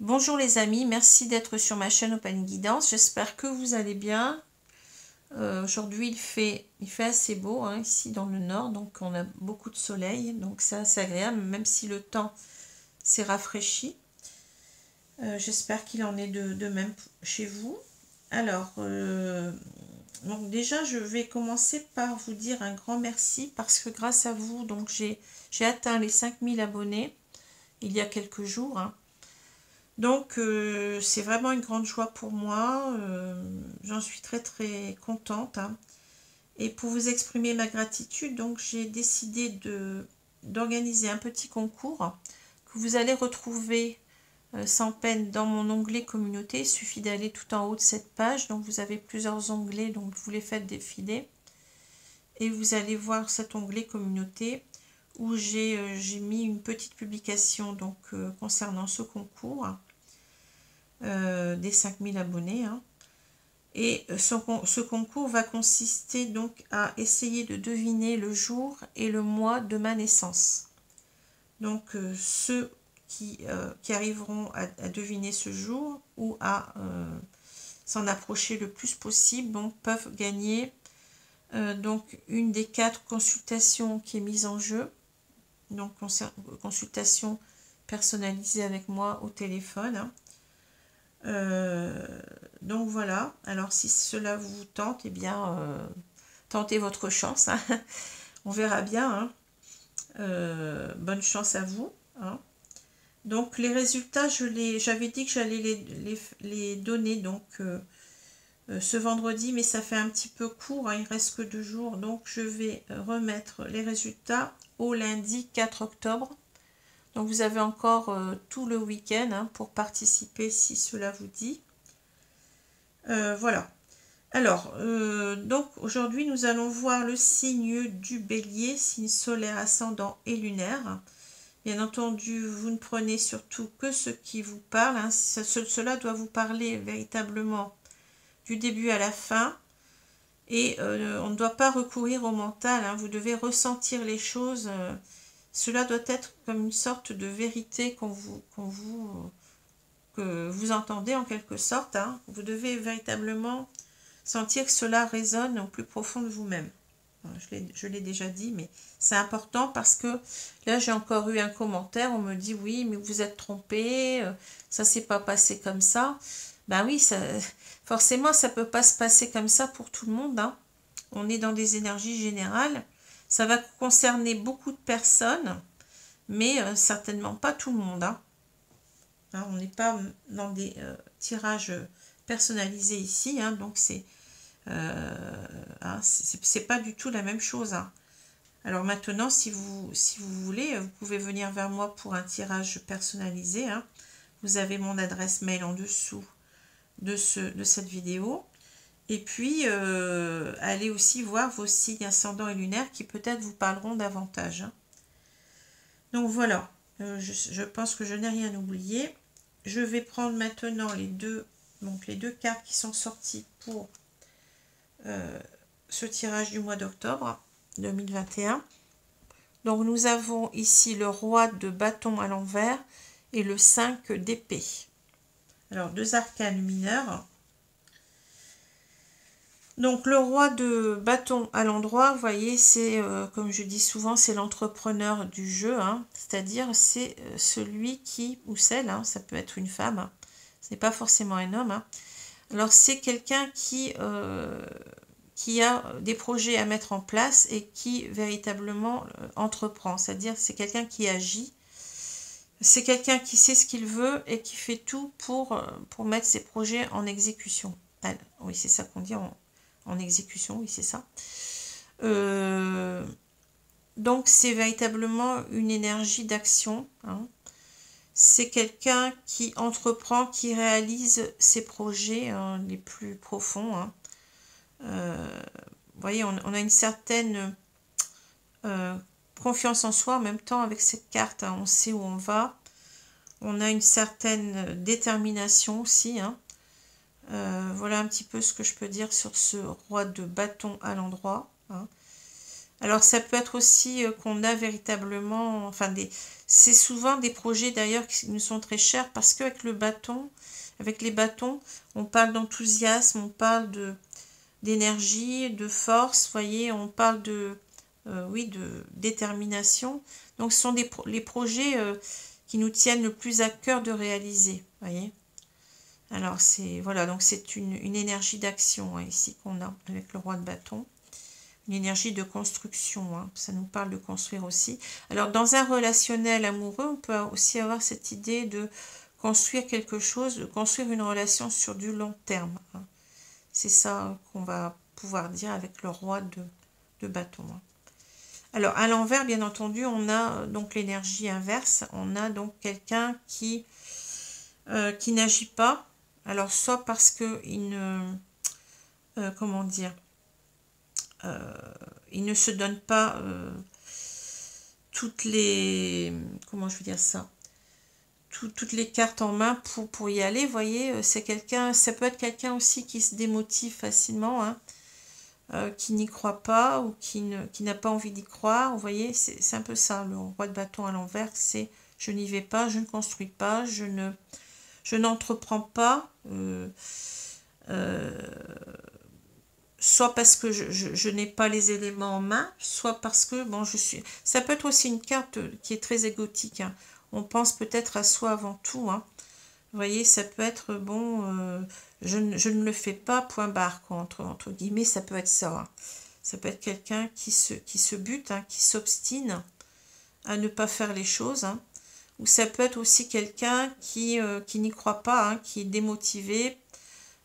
Bonjour les amis, merci d'être sur ma chaîne Open Guidance. J'espère que vous allez bien. Aujourd'hui il fait assez beau hein, ici dans le nord, donc on a beaucoup de soleil, donc c'est assez agréable, même si le temps s'est rafraîchi. J'espère qu'il en est de même chez vous. Alors, donc déjà je vais commencer par vous dire un grand merci parce que grâce à vous, donc j'ai atteint les 5000 abonnés il y a quelques jours. Hein. Donc c'est vraiment une grande joie pour moi, j'en suis très très contente. Hein. Et pour vous exprimer ma gratitude, donc j'ai décidé d'organiser un petit concours que vous allez retrouver sans peine dans mon onglet communauté. Il suffit d'aller tout en haut de cette page, donc vous avez plusieurs onglets, donc vous les faites défiler. Et vous allez voir cet onglet communauté où j'ai mis une petite publication donc, concernant ce concours. Des 5000 abonnés. Hein. Et ce concours va consister donc à essayer de deviner le jour et le mois de ma naissance. Donc ceux qui arriveront à deviner ce jour ou à s'en approcher le plus possible donc, peuvent gagner donc une des 4 consultations qui est mise en jeu. Donc consultation personnalisée avec moi au téléphone. Hein. Donc voilà, alors si cela vous tente, eh bien, tentez votre chance, hein. On verra bien. Hein. Bonne chance à vous. Hein. Donc les résultats, j'avais dit que j'allais les donner donc ce vendredi, mais ça fait un petit peu court, hein, il reste que 2 jours, donc je vais remettre les résultats au lundi 4 octobre. Donc vous avez encore tout le week-end hein, pour participer si cela vous dit. Voilà. Alors, donc aujourd'hui nous allons voir le signe du bélier, signe solaire, ascendant et lunaire. Bien entendu, vous ne prenez surtout que ce qui vous parle. Hein. Cela doit vous parler véritablement du début à la fin. Et on ne doit pas recourir au mental. Hein. Vous devez ressentir les choses. Cela doit être comme une sorte de vérité que vous entendez en quelque sorte. Hein. Vous devez véritablement sentir que cela résonne au plus profond de vous-même. Je l'ai déjà dit, mais c'est important parce que là, j'ai encore eu un commentaire, on me dit, oui, mais vous êtes trompé, ça s'est pas passé comme ça. Ben oui, forcément, ça peut pas se passer comme ça pour tout le monde. Hein. On est dans des énergies générales. Ça va concerner beaucoup de personnes, mais certainement pas tout le monde. Hein. Hein, on n'est pas dans des tirages personnalisés ici, hein, donc hein, c'est pas du tout la même chose. Hein. Alors maintenant, si vous voulez, vous pouvez venir vers moi pour un tirage personnalisé. Hein. Vous avez mon adresse mail en dessous de cette vidéo. Et puis, allez aussi voir vos signes ascendants et lunaires qui peut-être vous parleront davantage. Hein. Donc voilà, je pense que je n'ai rien oublié. Je vais prendre maintenant les deux cartes qui sont sorties pour ce tirage du mois d'octobre 2021. Donc nous avons ici le roi de bâton à l'envers et le 5 d'épée. Alors 2 arcanes mineurs. Donc le roi de bâton à l'endroit, vous voyez, c'est comme je dis souvent, c'est l'entrepreneur du jeu, hein, c'est-à-dire c'est celui qui, ou celle, hein, ça peut être une femme, hein, ce n'est pas forcément un homme. Hein. Alors c'est quelqu'un qui a des projets à mettre en place et qui véritablement entreprend, c'est-à-dire c'est quelqu'un qui agit, c'est quelqu'un qui sait ce qu'il veut et qui fait tout pour mettre ses projets en exécution. Oui, c'est ça qu'on dit en exécution, oui, c'est ça. Donc, c'est véritablement une énergie d'action. Hein. C'est quelqu'un qui entreprend, qui réalise ses projets hein, les plus profonds. Hein. Vous voyez, on a une certaine confiance en soi en même temps avec cette carte. Hein, on sait où on va. On a une certaine détermination aussi. Hein. Voilà un petit peu ce que je peux dire sur ce roi de bâton à l'endroit. Hein. Alors ça peut être aussi qu'on a véritablement, enfin c'est souvent des projets d'ailleurs qui nous sont très chers parce qu'avec le bâton, avec les bâtons, on parle d'enthousiasme, on parle d'énergie, de force, vous voyez, on parle oui, de détermination. Donc ce sont les projets qui nous tiennent le plus à cœur de réaliser, vous voyez. Alors c'est, voilà, donc c'est une énergie d'action hein, ici qu'on a avec le roi de bâton. Une énergie de construction, hein. Ça nous parle de construire aussi. Alors dans un relationnel amoureux, on peut aussi avoir cette idée de construire quelque chose, de construire une relation sur du long terme, hein. C'est ça qu'on va pouvoir dire avec le roi de bâton, hein. Alors à l'envers, bien entendu, on a donc l'énergie inverse. On a donc quelqu'un qui n'agit pas. Alors soit parce que il ne... comment dire, il ne se donne pas toutes les... Comment je veux dire ça, toutes les cartes en main pour y aller. Vous voyez, c'est quelqu'un, ça peut être quelqu'un aussi qui se démotive facilement, hein, qui n'y croit pas ou qui n'a pas envie d'y croire. Vous voyez, c'est un peu ça, le roi de bâton à l'envers, c'est je n'y vais pas, je ne construis pas, je n'entreprends pas. Soit parce que je n'ai pas les éléments en main, soit parce que, bon, je suis... Ça peut être aussi une carte qui est très égotique, hein. On pense peut-être à soi avant tout, hein. Vous voyez, ça peut être, bon, je ne le fais pas, point barre, quoi, entre guillemets, ça peut être ça, hein. Ça peut être quelqu'un qui se bute, hein, qui s'obstine à ne pas faire les choses, hein. Ou ça peut être aussi quelqu'un qui n'y croit pas, hein, qui est démotivé.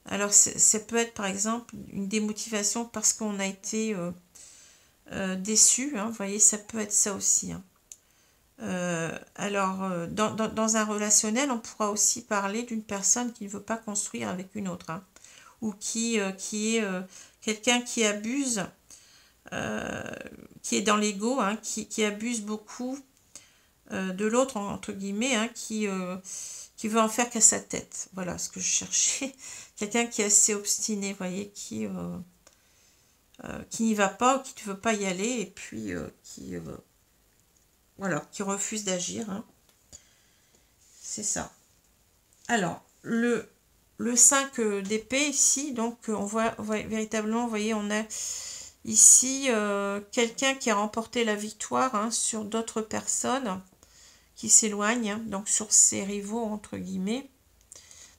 Alors, ça peut être, par exemple, une démotivation parce qu'on a été déçu, hein, vous voyez, ça peut être ça aussi, hein. Alors, dans un relationnel, on pourra aussi parler d'une personne qui ne veut pas construire avec une autre, hein, ou qui est quelqu'un qui abuse, qui est dans l'ego, hein, qui abuse beaucoup de l'autre, entre guillemets, hein, qui veut en faire qu'à sa tête. Voilà ce que je cherchais. Quelqu'un qui est assez obstiné, vous voyez, qui n'y va pas ou qui ne veut pas y aller et puis voilà, qui refuse d'agir, hein. C'est ça. Alors, le 5 d'épée ici, donc on voit véritablement, vous voyez, on a ici quelqu'un qui a remporté la victoire, hein, sur d'autres personnes qui s'éloignent, hein, donc sur ses rivaux, entre guillemets.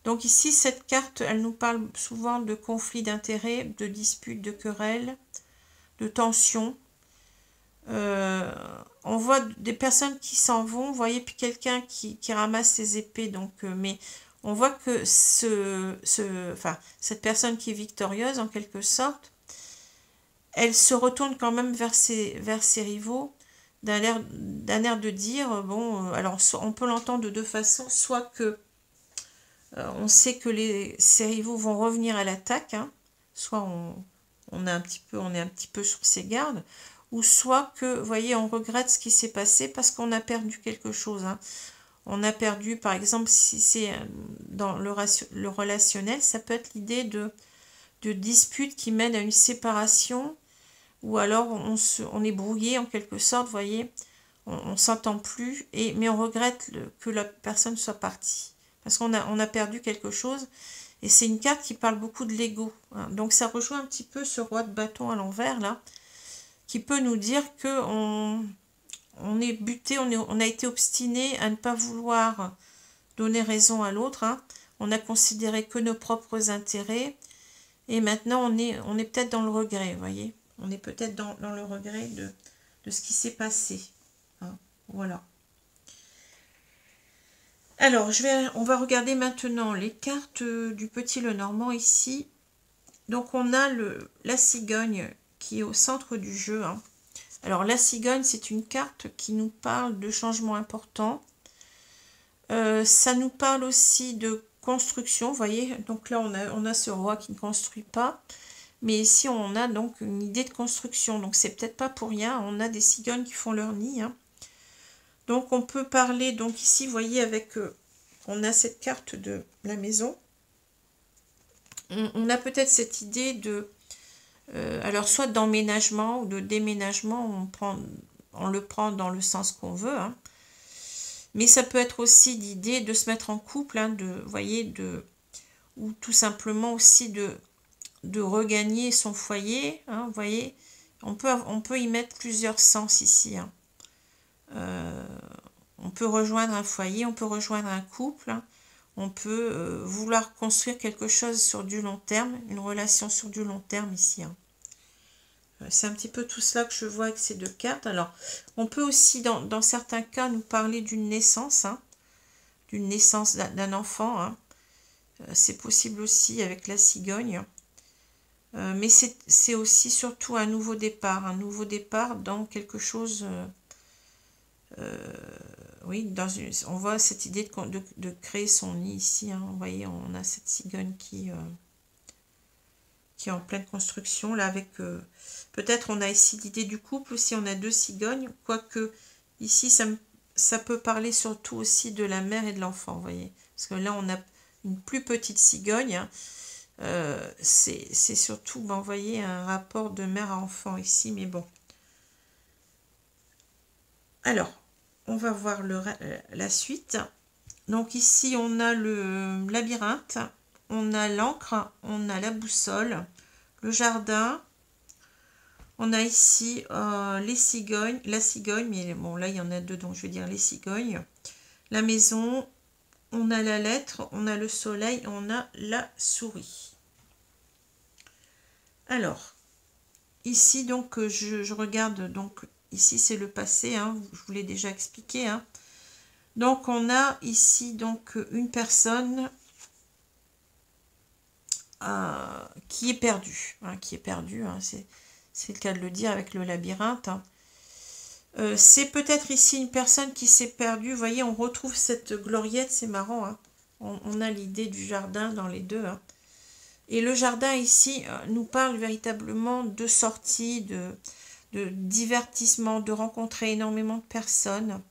Donc ici, cette carte, elle nous parle souvent de conflits d'intérêts, de disputes, de querelles, de tensions. On voit des personnes qui s'en vont, vous voyez, puis quelqu'un qui ramasse ses épées. Donc, mais on voit que cette personne qui est victorieuse, en quelque sorte, elle se retourne quand même vers ses rivaux d'un air de dire, bon, alors on peut l'entendre de deux façons, soit que on sait que ses rivaux vont revenir à l'attaque, hein, soit on est un petit peu sur ses gardes, ou soit que, vous voyez, on regrette ce qui s'est passé parce qu'on a perdu quelque chose, hein. On a perdu, par exemple, si c'est dans le relationnel, ça peut être l'idée de disputes qui mènent à une séparation, ou alors on est brouillé en quelque sorte, vous voyez, on s'entend plus, mais on regrette que la personne soit partie. Parce qu'on a perdu quelque chose. Et c'est une carte qui parle beaucoup de l'ego, hein. Donc ça rejoint un petit peu ce roi de bâton à l'envers, là, qui peut nous dire que on est buté, on a été obstiné à ne pas vouloir donner raison à l'autre, hein. On a considéré que nos propres intérêts. Et maintenant, on est peut-être dans le regret, vous voyez. On est peut-être dans le regret de ce qui s'est passé, hein. Voilà. Alors, on va regarder maintenant les cartes du Petit Lenormand ici. Donc, on a la cigogne qui est au centre du jeu, hein. Alors, la cigogne, c'est une carte qui nous parle de changements importants. Ça nous parle aussi de construction, vous voyez. Donc là, on a ce roi qui ne construit pas. Mais ici, on a donc une idée de construction. Donc, c'est peut-être pas pour rien. On a des cigognes qui font leur nid, hein. Donc, on peut parler, donc ici, vous voyez, on a cette carte de la maison. On a peut-être cette idée Alors, soit d'emménagement ou de déménagement, on le prend dans le sens qu'on veut, hein. Mais ça peut être aussi l'idée de se mettre en couple, hein, vous voyez, ou tout simplement aussi de regagner son foyer, hein, vous voyez. On peut y mettre plusieurs sens ici, hein. On peut rejoindre un foyer, on peut rejoindre un couple, hein. On peut vouloir construire quelque chose sur du long terme, une relation sur du long terme ici, hein. C'est un petit peu tout cela que je vois avec ces deux cartes. Alors, on peut aussi, dans certains cas, nous parler d'une naissance, hein, d'une naissance d'un enfant, hein. C'est possible aussi avec la cigogne. Mais c'est aussi surtout un nouveau départ dans quelque chose. Oui, on voit cette idée de créer son nid ici, hein. Vous voyez, on a cette cigogne qui est en pleine construction, là, avec... peut-être on a ici l'idée du couple aussi, on a deux cigognes, quoique ici, ça peut parler surtout aussi de la mère et de l'enfant, vous voyez. Parce que là, on a une plus petite cigogne, hein. C'est surtout, ben, vous voyez, un rapport de mère à enfant ici, mais bon. Alors, on va voir la suite. Donc ici, on a le labyrinthe, on a l'encre, on a la boussole, le jardin. On a ici les cigognes, la cigogne, mais bon, là, il y en a deux, donc je vais dire les cigognes. La maison, on a la lettre, on a le soleil, on a la souris. Alors, ici, donc, je regarde, donc, ici, c'est le passé, hein, je vous l'ai déjà expliqué, hein. Donc, on a ici, donc, une personne qui est perdue, hein, hein, c'est le cas de le dire avec le labyrinthe, hein. C'est peut-être ici une personne qui s'est perdue. Vous voyez, on retrouve cette gloriette, c'est marrant, hein. On a l'idée du jardin dans les deux, hein. Et le jardin ici nous parle véritablement de sortie, de divertissement, de rencontrer énormément de personnes,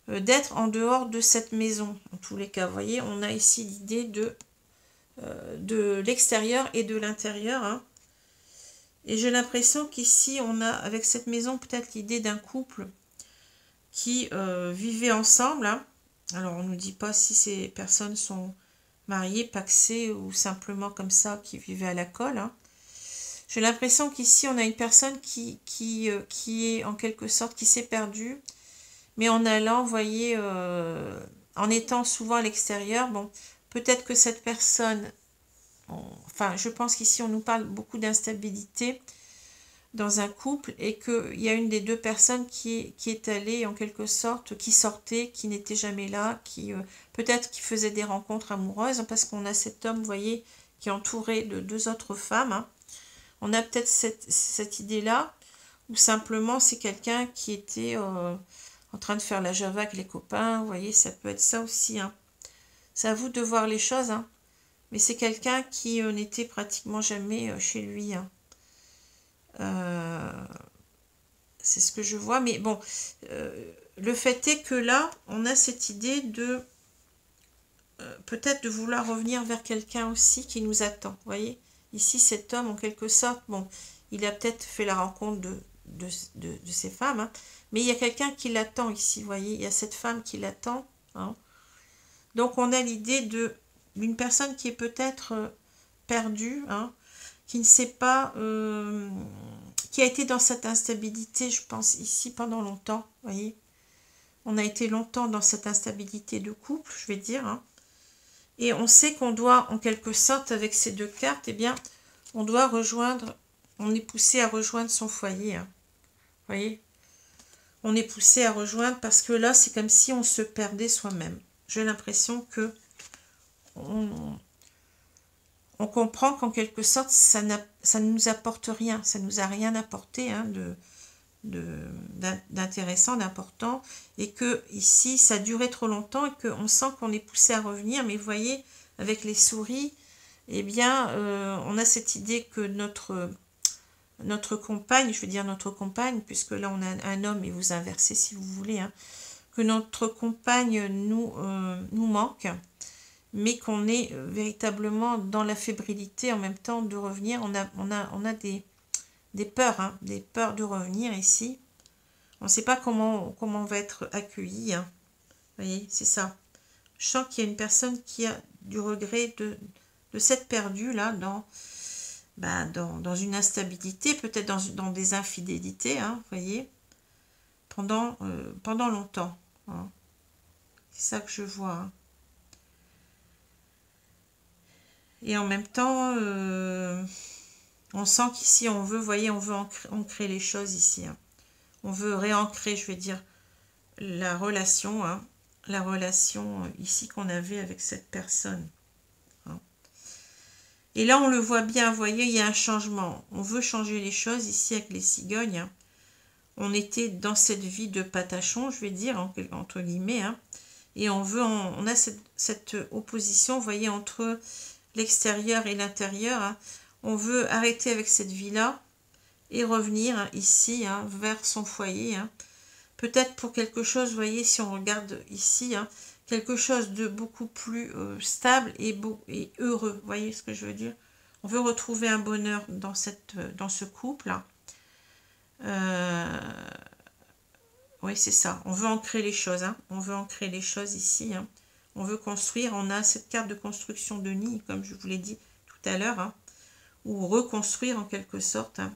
d'être en dehors de cette maison. En tous les cas, vous voyez, on a ici l'idée de l'extérieur et de l'intérieur, hein. Et j'ai l'impression qu'ici, on a, avec cette maison, peut-être l'idée d'un couple qui vivait ensemble, hein. Alors, on ne nous dit pas si ces personnes sont mariées, pacsées ou simplement comme ça, qui vivaient à la colle, hein. J'ai l'impression qu'ici, on a une personne qui est en quelque sorte, qui s'est perdue, mais en allant, vous voyez, en étant souvent à l'extérieur, bon, peut-être que cette personne... Enfin, je pense qu'ici, on nous parle beaucoup d'instabilité dans un couple et qu'il y a une des deux personnes qui est allée, en quelque sorte, qui sortait, qui n'était jamais là, qui peut-être qui faisait des rencontres amoureuses, parce qu'on a cet homme, vous voyez, qui est entouré de deux autres femmes, hein. On a peut-être cette idée-là, ou simplement c'est quelqu'un qui était en train de faire la java avec les copains, vous voyez, ça peut être ça aussi, hein. C'est à vous de voir les choses, hein. Mais c'est quelqu'un qui n'était pratiquement jamais chez lui, hein. C'est ce que je vois. Mais bon, le fait est que là, on a cette idée de peut-être de vouloir revenir vers quelqu'un aussi qui nous attend. Vous voyez, ici, cet homme, en quelque sorte, bon, il a peut-être fait la rencontre de ces femmes, hein, mais il y a quelqu'un qui l'attend ici, vous voyez, il y a cette femme qui l'attend, hein. Donc, on a l'idée d'une personne qui est peut-être perdue, hein, qui ne sait pas, qui a été dans cette instabilité, je pense, ici pendant longtemps, vous voyez. On a été longtemps dans cette instabilité de couple, je vais dire, hein. Et on sait qu'on doit, en quelque sorte, avec ces deux cartes, eh bien, on doit rejoindre, on est poussé à rejoindre son foyer, hein. Vous voyez, on est poussé à rejoindre parce que là, c'est comme si on se perdait soi-même. J'ai l'impression que on comprend qu'en quelque sorte, ça ne nous apporte rien, ça ne nous a rien apporté, hein, d'intéressant, d'important, et que ici, ça a duré trop longtemps et qu'on sent qu'on est poussé à revenir. Mais vous voyez, avec les souris, eh bien, on a cette idée que notre compagne, je veux dire notre compagne, puisque là, on a un homme, et vous inversez si vous voulez, hein, que notre compagne nous manque, mais qu'on est véritablement dans la fébrilité en même temps de revenir. On a hein, des peurs de revenir ici. On ne sait pas comment on va être accueilli. Hein. Vous voyez, c'est ça. Je sens qu'il y a une personne qui a du regret de s'être perdue là dans une instabilité, peut-être dans des infidélités, hein, vous voyez, pendant longtemps. Hein. C'est ça que je vois. Hein. Et en même temps, on sent qu'ici, on veut, vous voyez, on veut ancrer les choses ici. Hein. On veut réancrer, je vais dire, la relation, hein, la relation ici qu'on avait avec cette personne. Hein. Et là, on le voit bien, vous voyez, il y a un changement. On veut changer les choses ici avec les cigognes. Hein. On était dans cette vie de patachon, je vais dire, entre guillemets. Hein. Et on a cette opposition, vous voyez, entre l'extérieur et l'intérieur. Hein. On veut arrêter avec cette vie-là et revenir hein, ici, hein, vers son foyer. Hein. Peut-être pour quelque chose, vous voyez, si on regarde ici, hein, quelque chose de beaucoup plus stable et heureux. Vous voyez ce que je veux dire? On veut retrouver un bonheur dans ce couple. Oui, c'est ça. On veut ancrer les choses. Hein. On veut ancrer les choses ici. Hein. On veut construire. On a cette carte de construction de nid, comme je vous l'ai dit tout à l'heure. Hein, ou reconstruire en quelque sorte. Hein,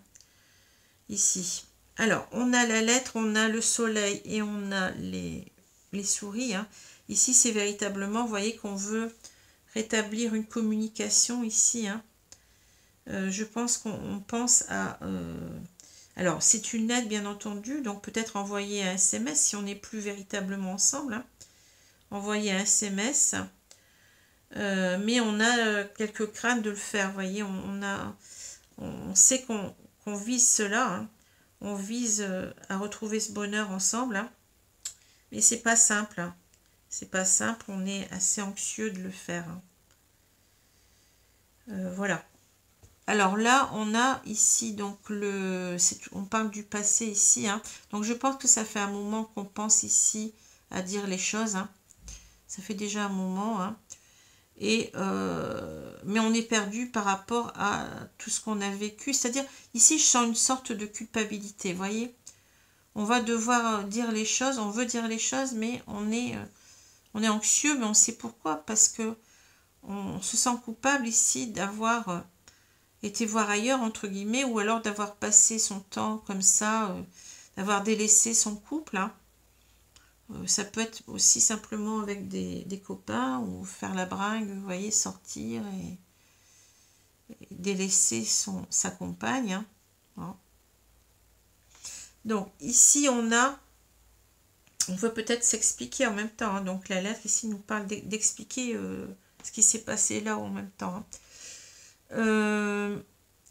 ici. Alors, on a la lettre, on a le soleil et on a les souris. Hein. Ici, c'est véritablement, vous voyez, qu'on veut rétablir une communication ici. Hein. Je pense qu'on pense à... alors, c'est une lettre, bien entendu, donc peut-être envoyer un SMS si on n'est plus véritablement ensemble. Hein. Envoyer un SMS. Mais on a quelques craintes de le faire, vous voyez. On sait qu'on vise cela. Hein. On vise à retrouver ce bonheur ensemble. Hein. Mais c'est pas simple. Hein. C'est pas simple. On est assez anxieux de le faire. Hein. Voilà. Alors là, on a ici, donc, on parle du passé ici. Hein. Donc, je pense que ça fait un moment qu'on pense ici à dire les choses. Hein. Ça fait déjà un moment. Hein. Mais on est perdu par rapport à tout ce qu'on a vécu. C'est-à-dire, ici, je sens une sorte de culpabilité, vous voyez. On va devoir dire les choses, on veut dire les choses, mais on est anxieux, mais on sait pourquoi. Parce que on se sent coupable ici d'avoir... été voir ailleurs, entre guillemets, ou alors d'avoir passé son temps comme ça, d'avoir délaissé son couple. Hein. Ça peut être aussi simplement avec des copains, ou faire la bringue, vous voyez, sortir et délaisser sa compagne. Hein. Hein. Donc, ici, on veut peut-être s'expliquer en même temps. Hein. Donc, la lettre ici nous parle d'expliquer ce qui s'est passé là en même temps. Hein.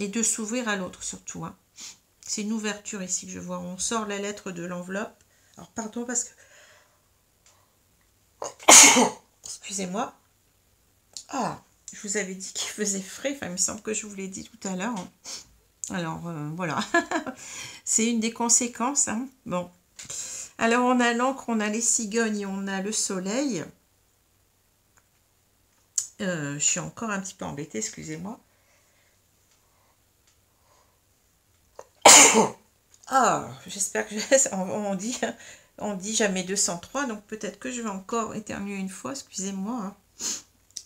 Et de s'ouvrir à l'autre surtout. Hein. C'est une ouverture ici que je vois. On sort la lettre de l'enveloppe. Alors pardon parce que... Excusez-moi. Ah, je vous avais dit qu'il faisait frais. Enfin, il me semble que je vous l'ai dit tout à l'heure. Hein. Alors, voilà. C'est une des conséquences. Hein. Bon. Alors, on a l'encre, on a les cigognes et on a le soleil. Je suis encore un petit peu embêtée, excusez-moi. Ah, j'espère que on dit jamais 203, donc peut-être que je vais encore éternuer une fois, excusez-moi. Hein.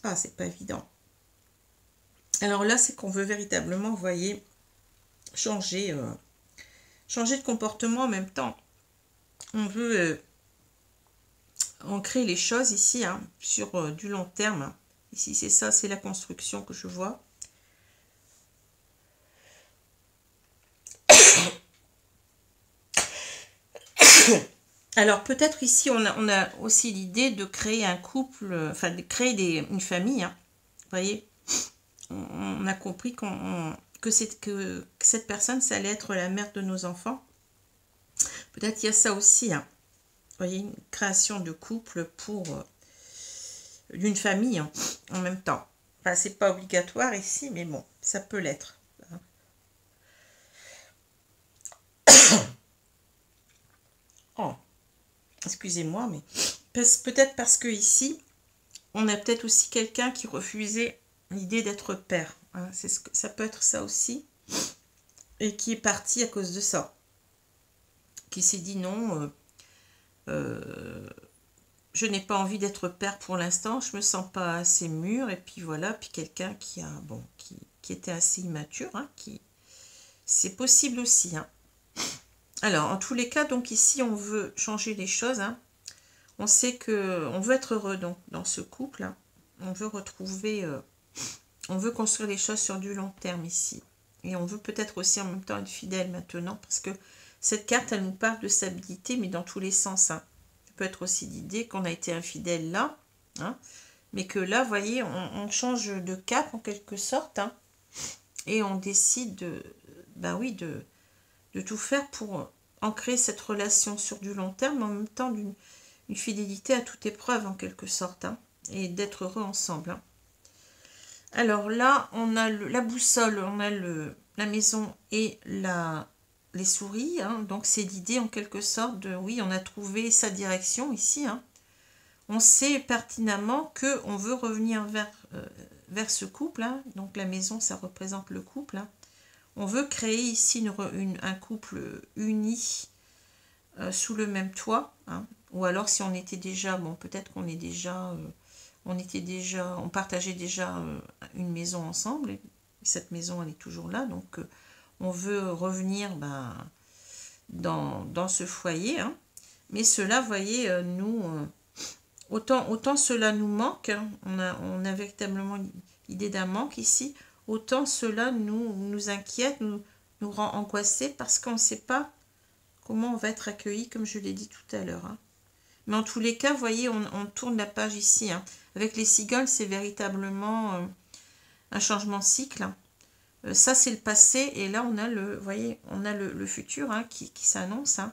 Ah, c'est pas évident. Alors là, c'est qu'on veut véritablement, vous voyez, changer de comportement en même temps. On veut ancrer les choses ici, hein, sur du long terme. Ici, c'est ça, c'est la construction que je vois. Alors peut-être ici on a aussi l'idée de créer un couple, enfin de créer une famille. Hein. Vous voyez, on a compris que cette personne, ça allait être la mère de nos enfants. Peut-être il y a ça aussi. Hein. Vous voyez, une création de couple pour d'une famille hein, en même temps. Enfin, c'est pas obligatoire ici, mais bon, ça peut l'être. Oh. Excusez-moi, mais peut-être parce que ici, on a peut-être aussi quelqu'un qui refusait l'idée d'être père. Hein. Ça peut être ça aussi. et qui est parti à cause de ça. Qui s'est dit non, je n'ai pas envie d'être père pour l'instant, je me sens pas assez mûr, et puis voilà, puis quelqu'un qui a, bon, qui était assez immature, hein, c'est possible aussi, hein. Alors, en tous les cas, donc ici, on veut changer les choses, hein. On sait que on veut être heureux donc, dans ce couple, hein. On veut retrouver, on veut construire les choses sur du long terme ici. Et on veut peut-être aussi en même temps être fidèle maintenant, parce que cette carte, elle nous parle de stabilité, mais dans tous les sens, hein. Ça peut être aussi l'idée qu'on a été infidèle là, hein, mais que là, vous voyez, on change de cap en quelque sorte, hein, et on décide de, ben oui, de tout faire pour ancrer cette relation sur du long terme, mais en même temps une fidélité à toute épreuve en quelque sorte, hein, et d'être heureux ensemble, hein. Alors là, on a la boussole, on a la maison et les souris, hein. Donc c'est l'idée en quelque sorte de, oui, on a trouvé sa direction ici, hein. On sait pertinemment qu'on veut revenir vers ce couple, hein. Donc la maison, ça représente le couple, hein. On veut créer ici un couple uni sous le même toit, hein. Ou alors si on était déjà, bon, peut-être qu'on est déjà, on partageait déjà une maison ensemble, et cette maison, elle est toujours là, donc on veut revenir dans ce foyer, hein. Mais cela, vous voyez, nous, autant cela nous manque, hein, on a véritablement l'idée d'un manque ici, autant cela nous inquiète, nous rend angoissés, parce qu'on ne sait pas comment on va être accueilli, comme je l'ai dit tout à l'heure, hein. Mais en tous les cas, vous voyez, on tourne la page ici, hein. Avec les cigognes, c'est véritablement un changement de cycle, hein. Ça, c'est le passé, et là, on a vous voyez, on a le futur, hein, qui s'annonce, hein.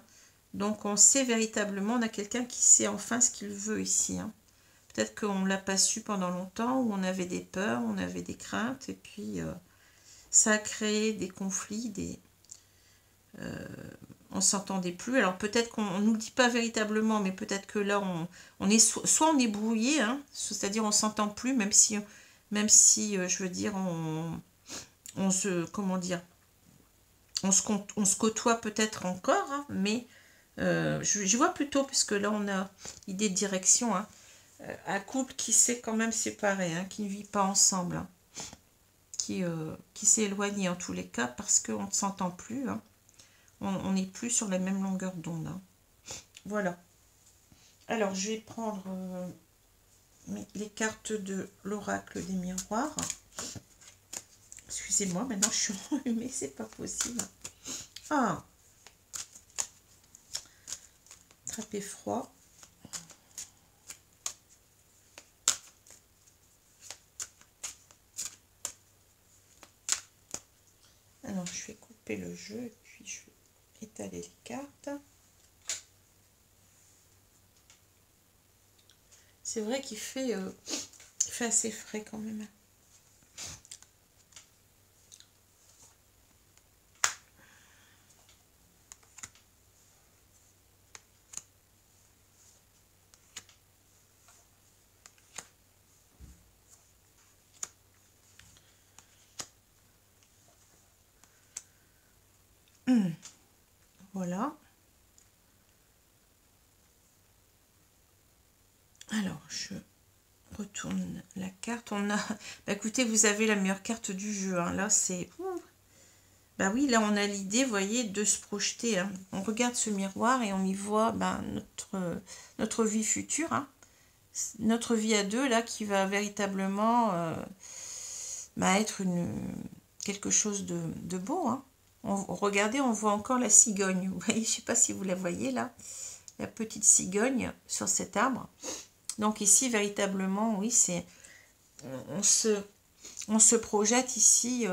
Donc, on sait véritablement, on a quelqu'un qui sait enfin ce qu'il veut ici, hein. Peut-être qu'on ne l'a pas su pendant longtemps, où on avait des peurs, on avait des craintes, et puis ça a créé des conflits, on s'entendait plus. Alors peut-être qu'on ne nous le dit pas véritablement, mais peut-être que là, on est soit on est brouillé, hein, c'est-à-dire on s'entend plus, même si je veux dire, on se, comment dire, on se côtoie peut-être encore, hein, mais je vois plutôt, puisque là on a l'idée de direction, hein, un couple qui s'est quand même séparé, hein, qui ne vit pas ensemble, hein, qui s'est éloigné en tous les cas parce qu'on ne s'entend plus, hein. On n'est plus sur la même longueur d'onde, hein. Voilà. Alors, je vais prendre les cartes de l'oracle des miroirs. Excusez-moi, maintenant je suis enrhumée, c'est pas possible. Ah, attraper froid. Alors, je vais couper le jeu et puis je vais étaler les cartes. C'est vrai qu'il fait assez frais quand même. Voilà. Alors, je retourne la carte. On a... Bah, écoutez, vous avez la meilleure carte du jeu, hein. Là, c'est... Bah oui, là, on a l'idée, vous voyez, de se projeter, hein. On regarde ce miroir et on y voit notre vie future, hein. Notre vie à deux, là, qui va véritablement être quelque chose de beau, hein. Regardez, on voit encore la cigogne. Vous voyez, je ne sais pas si vous la voyez, là. La petite cigogne sur cet arbre. Donc ici, véritablement, oui, c'est... On se projette ici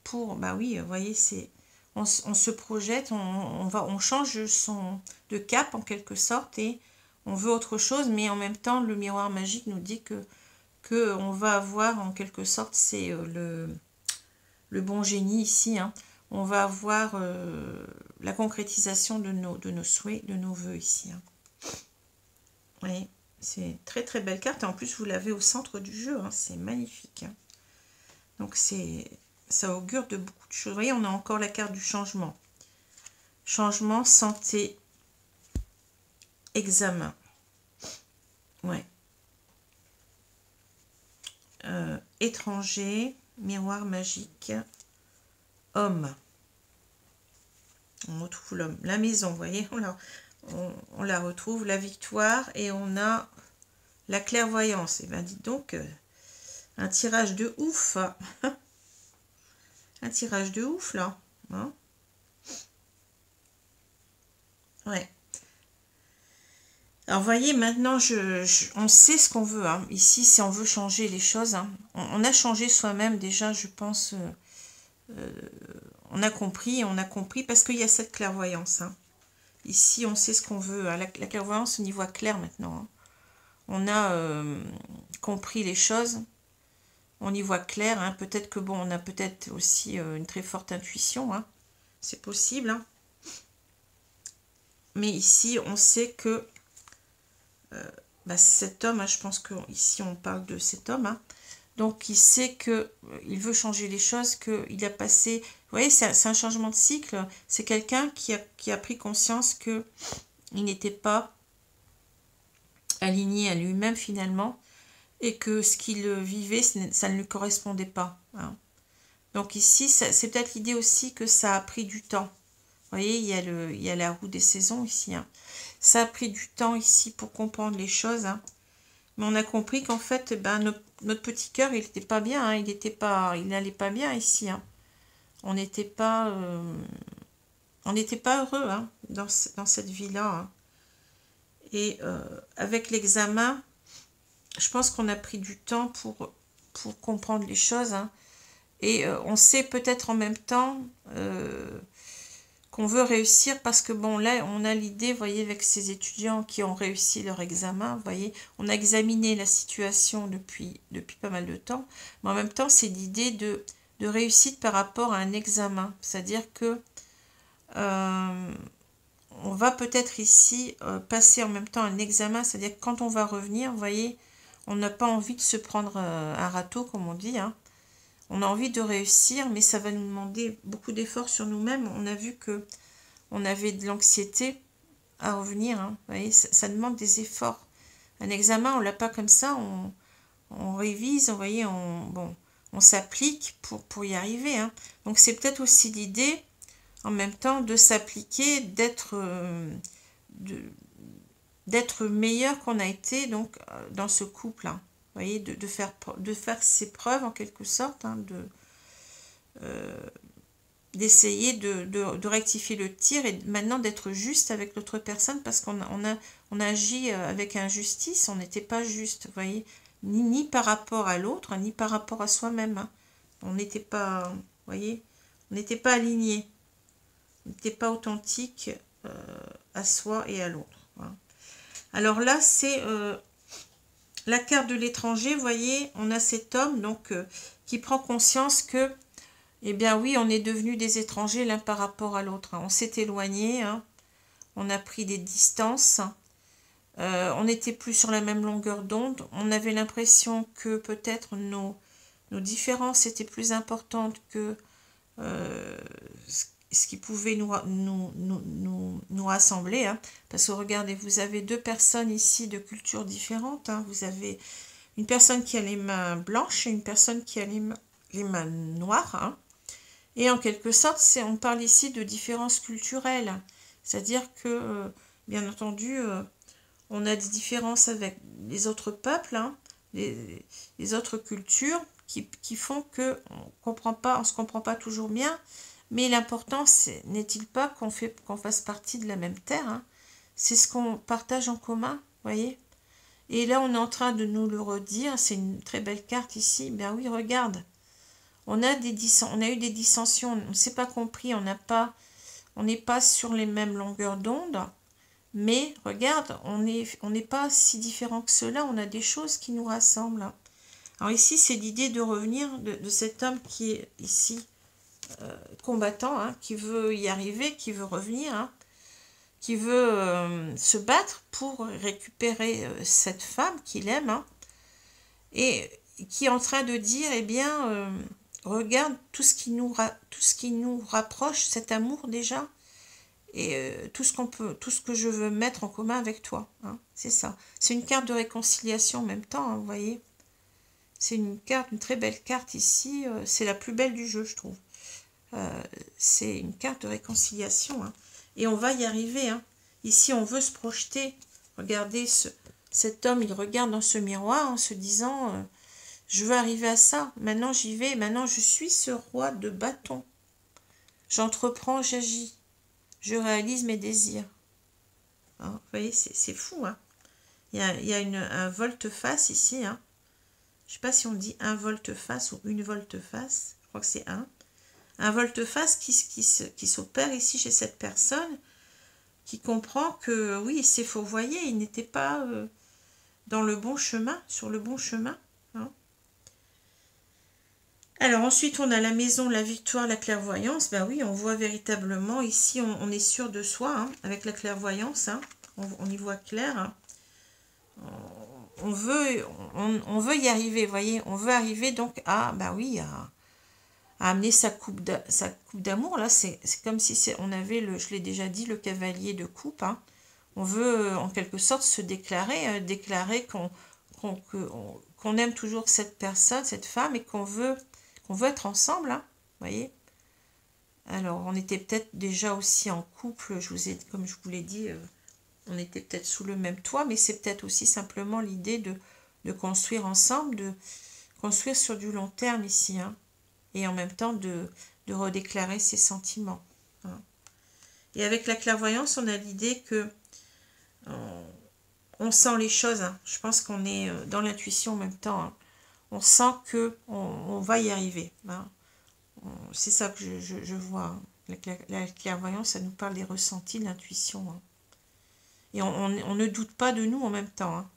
pour... Bah oui, vous voyez, c'est... On se projette, on change de cap en quelque sorte et on veut autre chose, mais en même temps, le miroir magique nous dit que on va avoir en quelque sorte, c'est le bon génie ici, hein. On va avoir la concrétisation de nos souhaits, de nos vœux ici, hein. Vous voyez, c'est très très belle carte et en plus vous l'avez au centre du jeu, hein. C'est magnifique, hein. Donc c'est ça augure de beaucoup de choses. Vous voyez, on a encore la carte du changement. Changement, santé, examen. Ouais. Étranger, miroir magique, homme. On retrouve l'homme. La maison, vous voyez, on la retrouve, la victoire, et on a la clairvoyance. Et bien, dites donc, un tirage de ouf. Un tirage de ouf, là. Hein, ouais. Alors, vous voyez, maintenant, on sait ce qu'on veut. Hein. Ici, si on veut changer les choses, hein. On a changé soi-même déjà, je pense. On a compris parce qu'il y a cette clairvoyance. Hein. Ici, on sait ce qu'on veut. Hein. La clairvoyance, on y voit clair maintenant. Hein. On a compris les choses. On y voit clair. Hein. Peut-être que, bon, on a peut-être aussi une très forte intuition. Hein. C'est possible. Hein. Mais ici, on sait que cet homme, hein, je pense qu'ici, on parle de cet homme. Hein. Donc, il sait qu'il veut changer les choses, qu'il a passé... Vous voyez, c'est un changement de cycle. C'est quelqu'un qui a pris conscience qu'il n'était pas aligné à lui-même, finalement, et que ce qu'il vivait, ça ne lui correspondait pas. Hein. Donc, ici, c'est peut-être l'idée aussi que ça a pris du temps. Vous voyez, il y a la roue des saisons, ici. Hein. Ça a pris du temps, ici, pour comprendre les choses. Hein. Mais on a compris qu'en fait, notre petit cœur, il n'était pas bien. Hein, il n'allait pas bien ici. Hein. On n'était pas heureux hein, dans cette vie-là. Hein. Et avec l'examen, je pense qu'on a pris du temps pour comprendre les choses. Hein. Et on sait peut-être en même temps qu'on veut réussir parce que bon là on a l'idée, vous voyez, avec ces étudiants qui ont réussi leur examen, vous voyez, on a examiné la situation depuis pas mal de temps, mais en même temps c'est l'idée de réussite par rapport à un examen, c'est-à-dire que on va peut-être ici passer en même temps un examen, c'est-à-dire que quand on va revenir, vous voyez, on n'a pas envie de se prendre un râteau comme on dit, hein. On a envie de réussir, mais ça va nous demander beaucoup d'efforts sur nous-mêmes. On a vu que on avait de l'anxiété à revenir. Hein. Vous voyez, ça demande des efforts. Un examen, on ne l'a pas comme ça. On révise, vous voyez, on s'applique pour y arriver. Hein. Donc, c'est peut-être aussi l'idée, en même temps, de s'appliquer, d'être meilleur qu'on a été donc, dans ce couple. Hein. Vous voyez, de faire ses preuves en quelque sorte, hein, d'essayer de rectifier le tir et maintenant d'être juste avec l'autre personne parce qu'on a agi avec injustice, on n'était pas juste, vous voyez, ni par rapport à l'autre, ni par rapport à soi-même. Hein. On n'était pas, vous voyez, on n'était pas aligné, on n'était pas authentique à soi et à l'autre. Voilà. Alors là, c'est... la carte de l'étranger, vous voyez, on a cet homme donc qui prend conscience que, eh bien oui, on est devenus des étrangers l'un par rapport à l'autre. Hein. On s'est éloigné, hein. On a pris des distances, on n'était plus sur la même longueur d'onde. On avait l'impression que peut-être nos différences étaient plus importantes que ce qui pouvait nous rassembler. Hein. Parce que regardez, vous avez deux personnes ici de cultures différentes. Hein. Vous avez une personne qui a les mains blanches et une personne qui a les mains noires. Hein. Et en quelque sorte, on parle ici de différences culturelles. C'est-à-dire que, bien entendu, on a des différences avec les autres peuples, hein, les autres cultures qui font qu'on ne se comprend pas toujours bien. Mais l'important, n'est-il pas qu'on fasse partie de la même terre, hein. C'est ce qu'on partage en commun, vous voyez. Et là, on est en train de nous le redire. C'est une très belle carte ici. Ben oui, regarde. On a eu des dissensions. On ne s'est pas compris. On n'est pas sur les mêmes longueurs d'onde. Mais regarde, on n'est pas si différents que cela. On a des choses qui nous rassemblent. Alors ici, c'est l'idée de revenir de cet homme qui est ici combattant, hein, qui veut y arriver, qui veut revenir, hein, qui veut se battre pour récupérer cette femme qu'il aime, hein, et qui est en train de dire, eh bien, regarde tout ce qui nous rapproche, cet amour déjà, et tout ce que je veux mettre en commun avec toi. Hein, c'est ça. C'est une carte de réconciliation en même temps, hein, vous voyez. C'est une très belle carte ici. C'est la plus belle du jeu, je trouve. C'est une carte de réconciliation. Hein. Et on va y arriver. Hein. Ici, on veut se projeter. Regardez, cet homme, il regarde dans ce miroir en se disant je veux arriver à ça. Maintenant, j'y vais. Maintenant, je suis ce roi de bâton. J'entreprends, j'agis. Je réalise mes désirs. Hein, vous voyez, c'est fou. Hein. Il y a un volte-face ici. Hein. Je ne sais pas si on dit un volte-face ou une volte-face. Je crois que c'est un. Un volte-face qui s'opère ici chez cette personne, qui comprend que, oui, c'est faux. Vous voyez, il n'était pas dans le bon chemin, sur le bon chemin. Hein. Alors ensuite, on a la maison, la victoire, la clairvoyance. Ben oui, on voit véritablement, ici, on est sûr de soi, hein, avec la clairvoyance. Hein. On y voit clair. Hein. On veut y arriver, vous voyez. On veut arriver donc à, ben oui, à amener sa coupe d'amour. Là, c'est comme si on avait, je l'ai déjà dit, le cavalier de coupe. Hein. On veut, en quelque sorte, se déclarer, déclarer qu'on aime toujours cette personne, cette femme, et qu'on veut être ensemble. Hein, vous voyez. Alors, on était peut-être déjà aussi en couple, comme je vous l'ai dit, on était peut-être sous le même toit, mais c'est peut-être aussi simplement l'idée de construire ensemble, de construire sur du long terme ici, hein, et en même temps de redéclarer ses sentiments. Hein. Et avec la clairvoyance, on a l'idée que on sent les choses. Hein. Je pense qu'on est dans l'intuition en même temps. Hein. On sent que on va y arriver. Hein. C'est ça que je vois. Hein. La clairvoyance, ça nous parle des ressentis, de l'intuition. Hein. Et on ne doute pas de nous en même temps. Hein.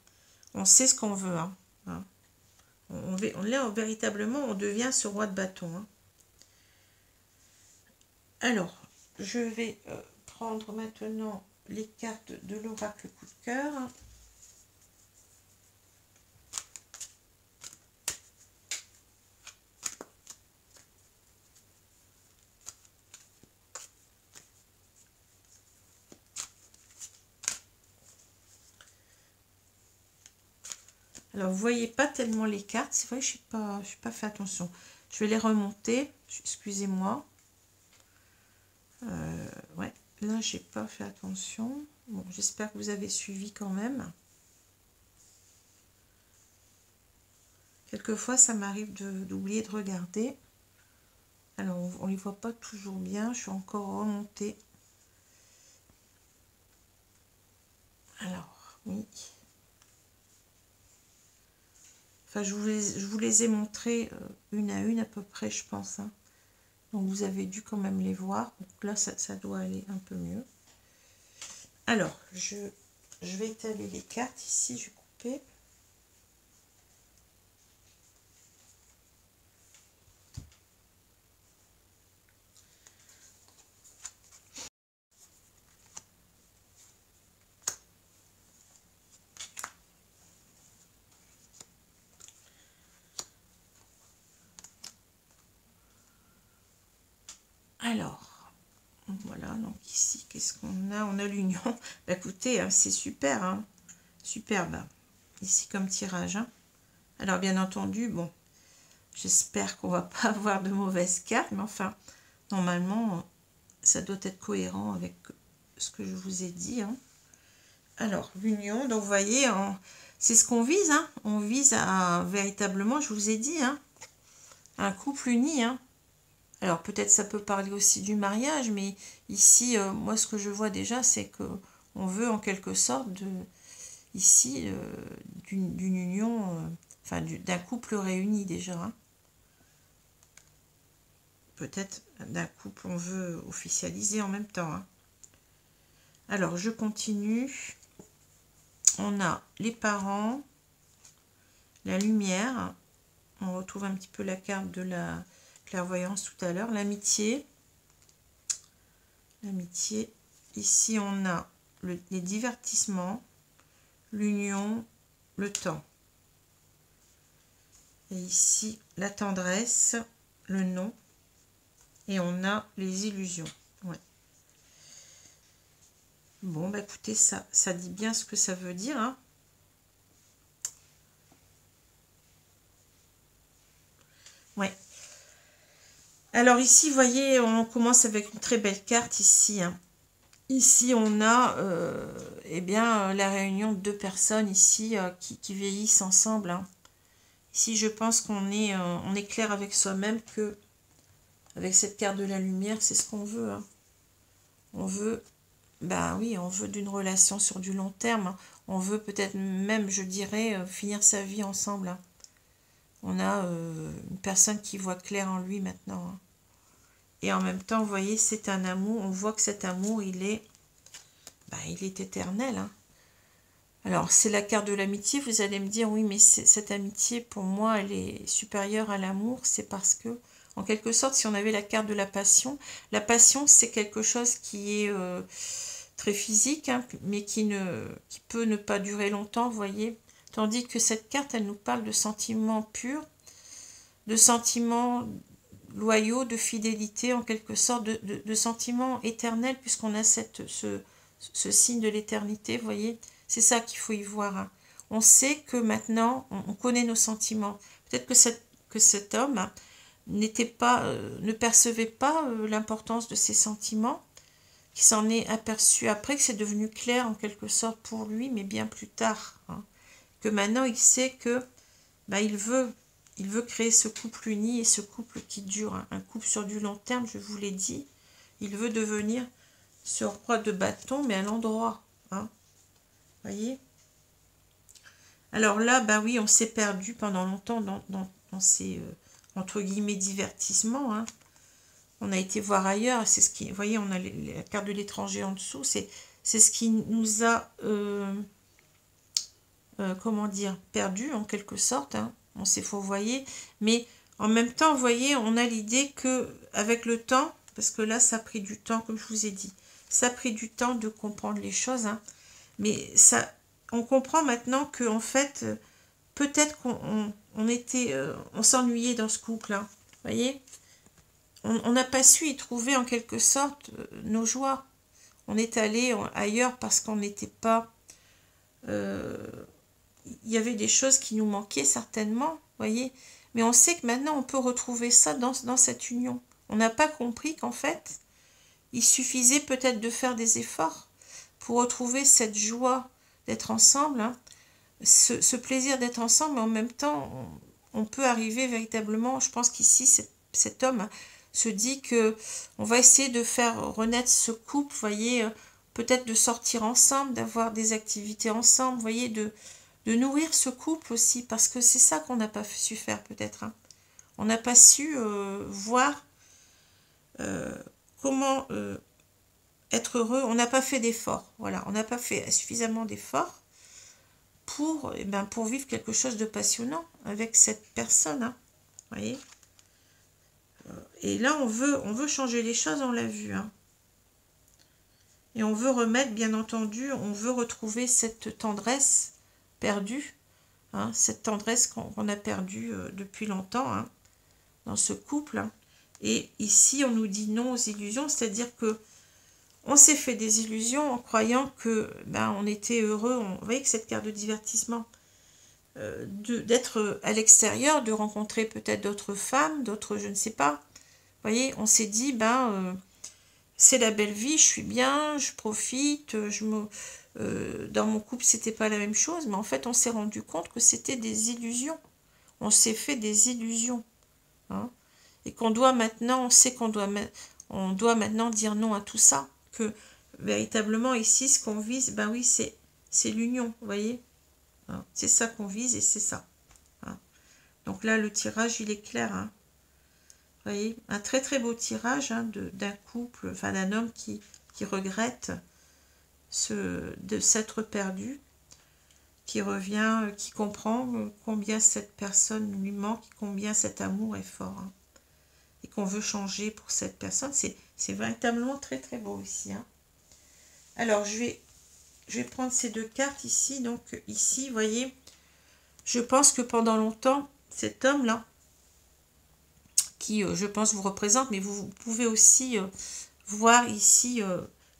On sait ce qu'on veut. Hein. Hein. Là, véritablement, on devient ce roi de bâton. Hein. Alors, je vais prendre maintenant les cartes de l'oracle coup de cœur. Alors, vous voyez pas tellement les cartes. C'est vrai que je n'ai pas fait attention. Je vais les remonter. Excusez-moi. Ouais, là, j'ai pas fait attention. Bon, j'espère que vous avez suivi quand même. Quelquefois, ça m'arrive d'oublier de regarder. Alors, on ne les voit pas toujours bien. Je suis encore remontée. Alors, oui. Enfin, je vous les ai montrées une à une à peu près, je pense. Hein. Donc, vous avez dû quand même les voir. Donc là, ça doit aller un peu mieux. Alors, je vais étaler les cartes ici. Je vais couper. Alors, voilà, donc ici, qu'est-ce qu'on a? On a l'union. Bah, écoutez, c'est super, hein. Superbe. Ici, comme tirage. Hein. Alors, bien entendu, bon, j'espère qu'on va pas avoir de mauvaises cartes, mais enfin, normalement, ça doit être cohérent avec ce que je vous ai dit. Hein. Alors, l'union, donc vous voyez, c'est ce qu'on vise. Hein. On vise à, véritablement, je vous ai dit, hein, un couple uni, hein. Alors peut-être ça peut parler aussi du mariage, mais ici, moi ce que je vois déjà, c'est que on veut en quelque sorte ici d'une union, enfin d'un couple réuni déjà. Hein. Peut-être d'un couple on veut officialiser en même temps. Hein. Alors je continue. On a les parents, la lumière. On retrouve un petit peu la carte de la clairvoyance tout à l'heure, l'amitié. L'amitié. Ici, on a les divertissements, l'union, le temps. Et ici, la tendresse le non. Et on a les illusions. Ouais. Bon, bah écoutez, ça dit bien ce que ça veut dire. Hein. Ouais. Alors ici, vous voyez, on commence avec une très belle carte ici. Hein. Ici, on a eh bien, la réunion de deux personnes ici qui vieillissent ensemble. Hein. Ici, je pense on est clair avec soi-même que avec cette carte de la lumière, c'est ce qu'on veut. Hein. On veut, bah oui, on veut d'une relation sur du long terme. Hein. On veut peut-être même, je dirais, finir sa vie ensemble. Hein. On a une personne qui voit clair en lui maintenant. Hein. Et en même temps, vous voyez, c'est un amour. On voit que cet amour, il est éternel. Hein. Alors, c'est la carte de l'amitié. Vous allez me dire, oui, mais cette amitié, pour moi, elle est supérieure à l'amour. C'est parce que, en quelque sorte, si on avait la carte de la passion, c'est quelque chose qui est très physique, hein, mais qui peut ne pas durer longtemps, vous voyez. Tandis que cette carte, elle nous parle de sentiments purs, de sentiments loyaux, de fidélité, en quelque sorte, de sentiments éternels, puisqu'on a ce signe de l'éternité, vous voyez. C'est ça qu'il faut y voir. Hein. On sait que maintenant, on connaît nos sentiments. Peut-être que cet homme hein, ne percevait pas l'importance de ses sentiments, qui s'en est aperçu après, que c'est devenu clair en quelque sorte pour lui, mais bien plus tard. Hein. Que maintenant, il sait que il veut créer ce couple uni et ce couple qui dure. Hein. Un couple sur du long terme, je vous l'ai dit. Il veut devenir ce roi de bâton, mais à l'endroit. Hein. Voyez. Alors là, oui, on s'est perdu pendant longtemps dans ces, entre guillemets, divertissements. Hein. On a été voir ailleurs. C'est ce qui, vous voyez, on a la carte de l'étranger en dessous. C'est ce qui nous a, comment dire, perdu en quelque sorte. Hein. On s'est fourvoyé. Mais en même temps, vous voyez, on a l'idée que avec le temps, parce que là, ça a pris du temps, comme je vous ai dit, ça a pris du temps de comprendre les choses. Hein. Mais ça, on comprend maintenant que en fait, peut-être on s'ennuyait dans ce couple-là. Vous voyez, on n'a pas su y trouver en quelque sorte nos joies. On est allé ailleurs parce qu'on n'était pas. Il y avait des choses qui nous manquaient certainement, vous voyez. Mais on sait que maintenant on peut retrouver ça dans cette union. On n'a pas compris qu'en fait, il suffisait peut-être de faire des efforts pour retrouver cette joie d'être ensemble, hein, ce plaisir d'être ensemble, mais en même temps, on peut arriver véritablement, je pense qu'ici, cet homme se dit que on va essayer de faire renaître ce couple, vous voyez, peut-être de sortir ensemble, d'avoir des activités ensemble, vous voyez, de nourrir ce couple aussi, parce que c'est ça qu'on n'a pas su faire peut-être. Hein. On n'a pas su voir comment être heureux, on n'a pas fait d'efforts, voilà, on n'a pas fait suffisamment d'efforts pour vivre quelque chose de passionnant avec cette personne, hein, voyez. Et là, on veut changer les choses, on l'a vu, hein. Et on veut remettre, bien entendu, on veut retrouver cette tendresse perdue, hein, cette tendresse qu'on a perdue depuis longtemps, hein, dans ce couple. Hein. Et ici, on nous dit non aux illusions, c'est-à-dire que on s'est fait des illusions en croyant que on était heureux. Vous voyez que cette carte de divertissement, d'être à l'extérieur, de rencontrer peut-être d'autres femmes, d'autres, je ne sais pas. Vous voyez, on s'est dit, c'est la belle vie, je suis bien, je profite, dans mon couple, c'était pas la même chose, mais en fait, on s'est rendu compte que c'était des illusions. On s'est fait des illusions. Hein, et qu'on doit maintenant, on sait on doit maintenant dire non à tout ça. Que véritablement ici ce qu'on vise, oui, c'est l'union, vous voyez, hein, c'est ça qu'on vise et c'est ça. Hein. Donc là le tirage il est clair, hein. Vous voyez, un très très beau tirage hein, d'un couple, enfin d'un homme qui regrette de s'être perdu, qui revient, qui comprend combien cette personne lui manque, combien cet amour est fort, hein, et qu'on veut changer pour cette personne. C'est véritablement très très beau ici. Hein. Alors, je vais prendre ces deux cartes ici. Donc, ici, vous voyez, je pense que pendant longtemps, cet homme-là, qui, je pense, vous représente, mais vous pouvez aussi voir ici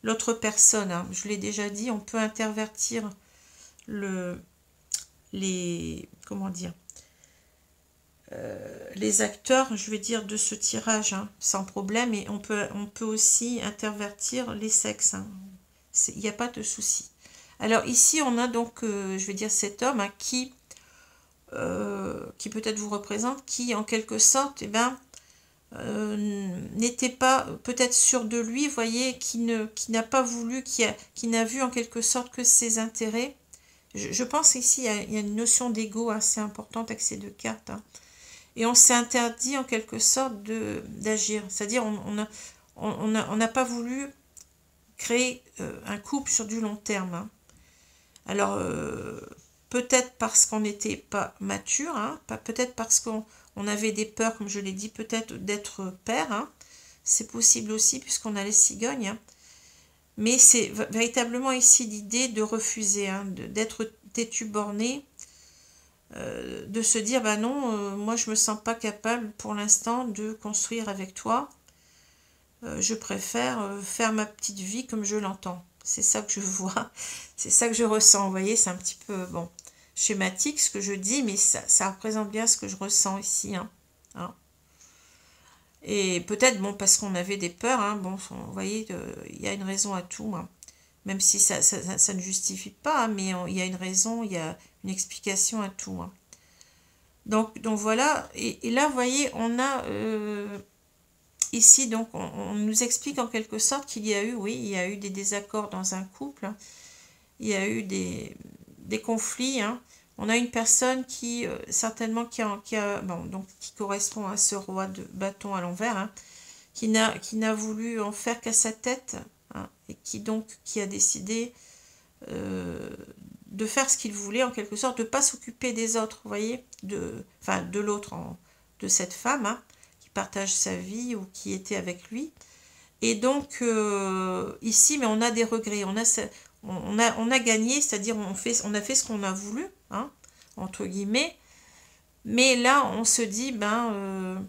l'autre personne. Hein. Je l'ai déjà dit, on peut intervertir comment dire, les acteurs, je vais dire, de ce tirage, hein, sans problème, et on peut aussi intervertir les sexes. Hein. Il n'y a pas de souci. Alors ici, on a donc, je vais dire, cet homme hein, qui peut-être vous représente, qui en quelque sorte, eh ben, n'était pas peut-être sûr de lui, vous voyez, qui n'a pas voulu, qui n'a vu en quelque sorte que ses intérêts. Je pense ici, il y a une notion d'ego assez importante avec ces deux cartes. Hein. Et on s'est interdit en quelque sorte d'agir. C'est-à-dire, on n'a pas voulu créer un couple sur du long terme. Hein. Alors, peut-être parce qu'on n'était pas mature, hein, peut-être parce qu'on avait des peurs, comme je l'ai dit, peut-être d'être père. Hein. C'est possible aussi, puisqu'on a les cigognes. Hein. Mais c'est véritablement ici l'idée de refuser, hein, d'être têtu borné, de se dire, bah non, moi je me sens pas capable pour l'instant de construire avec toi. Je préfère faire ma petite vie comme je l'entends. C'est ça que je vois, c'est ça que je ressens. Vous voyez, c'est un petit peu bon schématique ce que je dis, mais ça représente bien ce que je ressens ici. Hein. Hein. Et peut-être, bon, parce qu'on avait des peurs, hein, bon, vous voyez, il y a une raison à tout, hein. Même si ça ne justifie pas, hein, mais il y a une raison, il y a une explication à tout. Hein. Donc voilà, et là, vous voyez, on a ici, donc, on nous explique en quelque sorte qu'il y a eu, oui, il y a eu des désaccords dans un couple, hein. Il y a eu des conflits, hein. On a une personne qui, certainement, bon, donc, qui correspond à ce roi de bâton à l'envers, hein, qui n'a voulu en faire qu'à sa tête, hein, et qui a décidé de faire ce qu'il voulait, en quelque sorte, de ne pas s'occuper des autres, vous voyez, de l'autre, de cette femme, hein, qui partage sa vie ou qui était avec lui. Et donc, ici, mais on a des regrets, on a gagné, c'est-à-dire on a fait ce qu'on a voulu, hein, entre guillemets, mais là, on se dit, ben,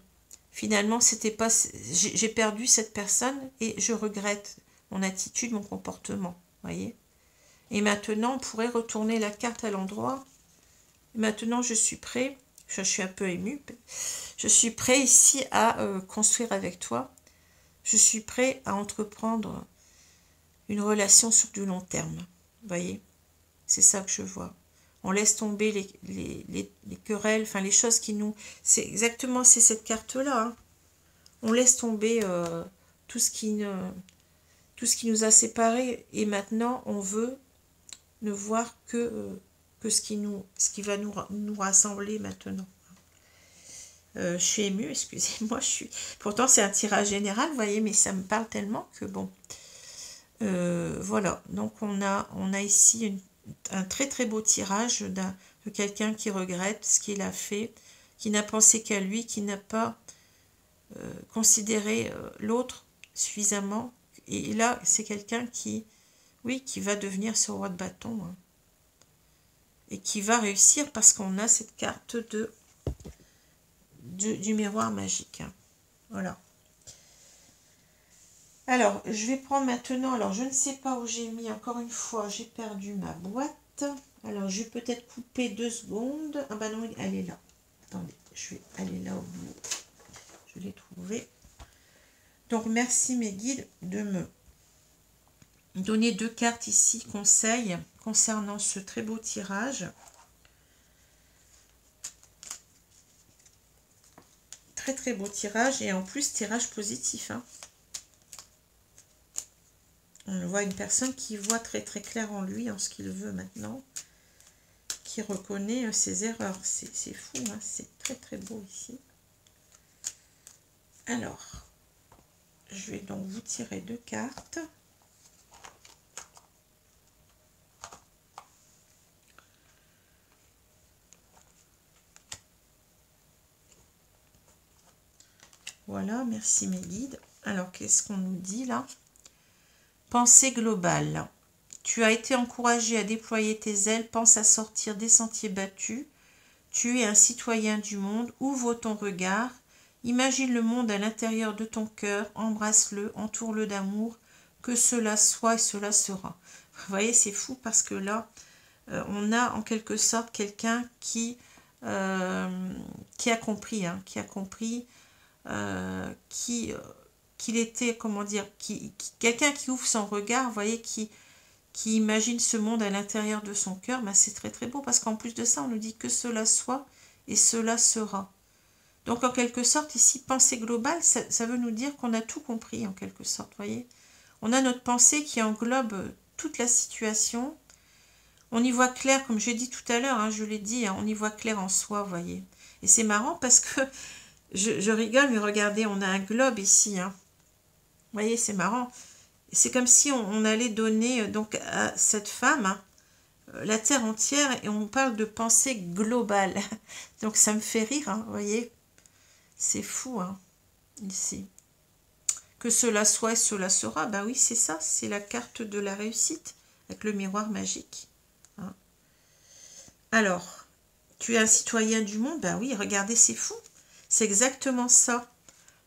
finalement, c'était pas, j'ai perdu cette personne et je regrette mon attitude, mon comportement, voyez. Et maintenant, on pourrait retourner la carte à l'endroit. Maintenant, je suis prêt, je suis un peu émue, je suis prêt ici à construire avec toi. Je suis prêt à entreprendre une relation sur du long terme. Vous voyez, c'est ça que je vois. On laisse tomber les querelles, enfin les choses qui nous... C'est exactement, c'est cette carte-là. Hein. On laisse tomber tout ce qui nous a séparés. Et maintenant, on veut ne voir que ce qui va nous rassembler maintenant. Je suis émue, excusez-moi. Pourtant, c'est un tirage général, vous voyez, mais ça me parle tellement que bon... voilà, donc on a ici un très très beau tirage de quelqu'un qui regrette ce qu'il a fait, qui n'a pensé qu'à lui, qui n'a pas considéré l'autre suffisamment. Et là, c'est quelqu'un qui va devenir ce roi de bâton. Hein, et qui va réussir parce qu'on a cette carte du miroir magique. Hein, voilà. Alors, je vais prendre maintenant, alors je ne sais pas où j'ai mis, encore une fois, j'ai perdu ma boîte. Alors, je vais peut-être couper 2 secondes. Ah bah non, elle est là. Attendez, je vais aller là au bout. Je l'ai trouvée. Donc, merci mes guides de me donner 2 cartes ici, conseils, concernant ce très beau tirage. Très très beau tirage, et en plus, tirage positif, hein. On voit une personne qui voit très très clair en lui, en ce qu'il veut maintenant, qui reconnaît ses erreurs. C'est fou, hein, c'est très très beau ici. Alors, je vais donc vous tirer 2 cartes. Voilà, merci mes guides. Alors, qu'est-ce qu'on nous dit là ? Pensée globale. Tu as été encouragé à déployer tes ailes, pense à sortir des sentiers battus. Tu es un citoyen du monde, ouvre ton regard Imagine le monde à l'intérieur de ton cœur, embrasse-le, entoure-le d'amour, que cela soit et cela sera. Vous voyez, c'est fou parce que là, on a en quelque sorte quelqu'un qui a compris, hein, qu'il était, comment dire, quelqu'un qui ouvre son regard, vous voyez, qui imagine ce monde à l'intérieur de son cœur, ben c'est très très beau parce qu'en plus de ça, on nous dit que cela soit et cela sera. Donc en quelque sorte, ici, pensée globale, ça veut nous dire qu'on a tout compris en quelque sorte, vous voyez. On a notre pensée qui englobe toute la situation. On y voit clair, comme j'ai dit tout à l'heure, hein, je l'ai dit, hein, on y voit clair en soi, vous voyez. Et c'est marrant parce que je rigole, mais regardez, on a un globe ici, hein. Vous voyez, c'est marrant. C'est comme si on allait donner donc à cette femme, hein, la terre entière, et on parle de pensée globale. Donc ça me fait rire, hein, vous voyez. C'est fou, hein, ici. Que cela soit et cela sera, ben oui, c'est ça, c'est la carte de la réussite, avec le miroir magique. Hein. Alors, tu es un citoyen du monde, ben oui, regardez, c'est fou. C'est exactement ça.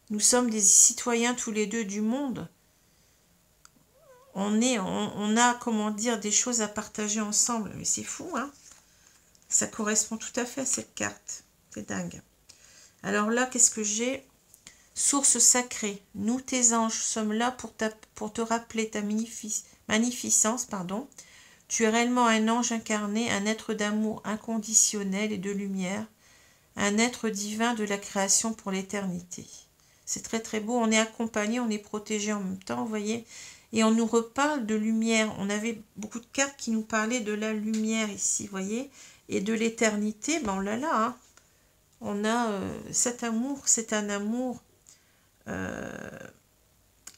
Nous sommes des citoyens tous les deux du monde. On a, comment dire, des choses à partager ensemble. Mais c'est fou, hein. Ça correspond tout à fait à cette carte. C'est dingue. Alors là, qu'est-ce que j'ai? Source sacrée. Nous, tes anges, sommes là pour te rappeler ta magnificence. Pardon. Tu es réellement un ange incarné, un être d'amour inconditionnel et de lumière, un être divin de la création pour l'éternité. C'est très très beau. On est accompagné, on est protégé en même temps, vous voyez. Et on nous reparle de lumière. On avait beaucoup de cartes qui nous parlaient de la lumière ici, vous voyez. Et de l'éternité, ben on l'a là. Hein. On a cet amour, c'est un amour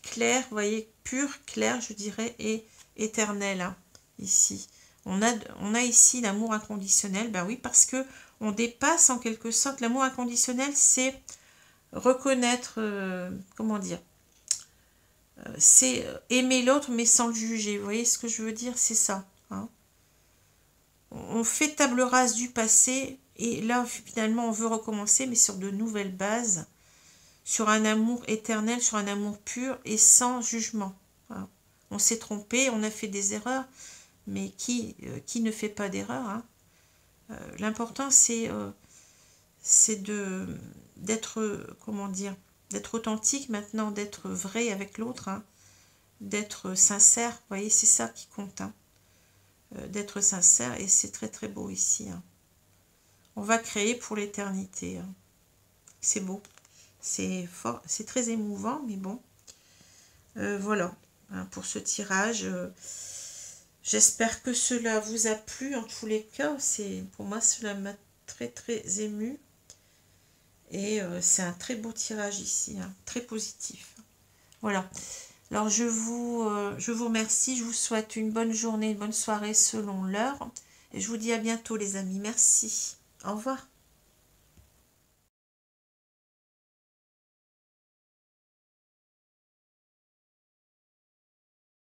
clair, vous voyez, pur, clair, je dirais, et éternel, hein, ici. On a ici l'amour inconditionnel, ben oui, parce que on dépasse en quelque sorte. L'amour inconditionnel, c'est reconnaître, comment dire, c'est aimer l'autre mais sans le juger. Vous voyez ce que je veux dire? C'est ça. Hein. On fait table rase du passé et là finalement on veut recommencer mais sur de nouvelles bases, sur un amour éternel, sur un amour pur et sans jugement. Hein. On s'est trompé, on a fait des erreurs, mais qui ne fait pas d'erreur, hein. L'important c'est d'être, comment dire, d'être authentique maintenant, d'être vrai avec l'autre, hein, d'être sincère, vous voyez, c'est ça qui compte, hein, d'être sincère, et c'est très très beau ici. Hein. On va créer pour l'éternité. Hein. C'est beau, c'est fort, c'est très émouvant, mais bon, voilà, hein, pour ce tirage. J'espère que cela vous a plu, en tous les cas, pour moi cela m'a très très ému. Et c'est un très beau tirage ici, hein, très positif. Voilà. Alors je vous remercie, je vous souhaite une bonne journée, une bonne soirée selon l'heure. Et je vous dis à bientôt les amis. Merci. Au revoir.